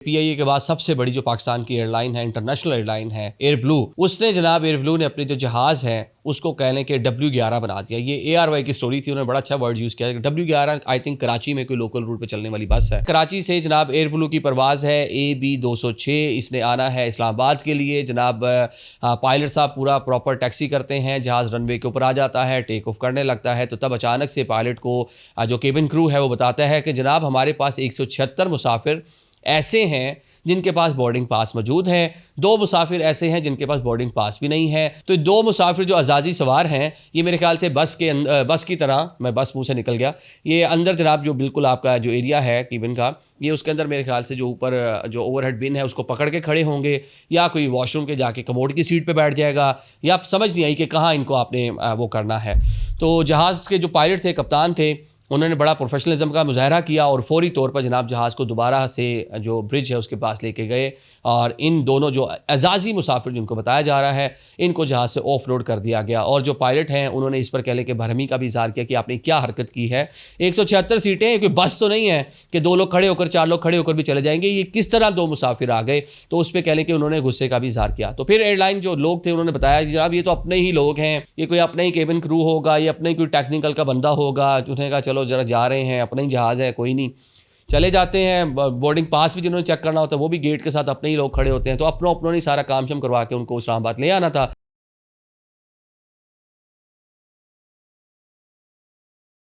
PIA के बाद सबसे बड़ी जो पाकिस्तान की एयरलाइन है, इंटरनेशनल एयरलाइन है एयर ब्लू, उसने जनाब एयर ब्लू ने अपने जो जहाज़ है उसको कह लें कि W11 बना दिया। ये ARY की स्टोरी थी, उन्होंने बड़ा अच्छा वर्ड यूज़ किया। W11 आई थिंक कराची में कोई लोकल रूट पे चलने वाली बस है। कराची से जनाब एयर ब्लू की परवाज़ है AB206, इसने आना है इस्लामाबाद के लिए। जनाब पायलट साहब पूरा प्रॉपर टैक्सी करते हैं, जहाज़ रनवे के ऊपर आ जाता है, टेक ऑफ करने लगता है। तो तब अचानक से पायलट को जो केबिन क्रू है वो बताता है कि जनाब हमारे पास 176 मुसाफिर ऐसे हैं जिनके पास बोर्डिंग पास मौजूद हैं, 2 मुसाफिर ऐसे हैं जिनके पास बोर्डिंग पास भी नहीं है। तो 2 मुसाफिर जो अजाजी सवार हैं, ये मेरे ख्याल से बस की तरह, मैं बस मुँह से निकल गया, ये अंदर जनाब जो बिल्कुल आपका जो एरिया है केबिन का, ये उसके अंदर मेरे ख्याल से जो ऊपर जो ओवरहेड बिन है उसको पकड़ के खड़े होंगे, या कोई वॉशरूम के जाके कमोड की सीट पे बैठ जाएगा, या समझ नहीं आई कि कहाँ इनको आपने वो करना है। तो जहाज़ के जो पायलट थे, कप्तान थे, उन्होंने बड़ा प्रोफेशनलिज्म का मुजाहरा किया और फौरी तौर पर जनाब जहाज़ को दोबारा से जो ब्रिज है उसके पास लेके गए, और इन दोनों जो एजाजी मुसाफिर जिनको बताया जा रहा है, इनको जहाज़ से ऑफ लोड कर दिया गया। और जो पायलट हैं उन्होंने इस पर कह लें कि भरमी का भी इज़हार किया कि आपने क्या हरकत की है। 176 सीटें, कोई बस तो नहीं है कि 2 लोग खड़े होकर 4 लोग खड़े होकर भी चले जाएंगे। ये किस तरह 2 मुसाफिर आ गए? तो उस पर कह लें कि उन्होंने गुस्से का भी इज़हार किया। तो फिर एयरलाइन जो लोग थे उन्होंने बताया कि जनाब ये तो अपने ही लोग हैं, ये कोई अपने ही केबिन क्रू होगा, ये अपने ही कोई टेक्निकल का बंदा होगा। उन्होंने कहा चलो ज़रा जा रहे हैं, अपना ही जहाज़ है, कोई नहीं, चले जाते हैं। बोर्डिंग पास भी जिन्होंने चेक करना होता है वो भी गेट के साथ अपने ही लोग खड़े होते हैं। तो अपनों ने सारा काम शम करवा के उनको इस्लामाबाद ले आना था।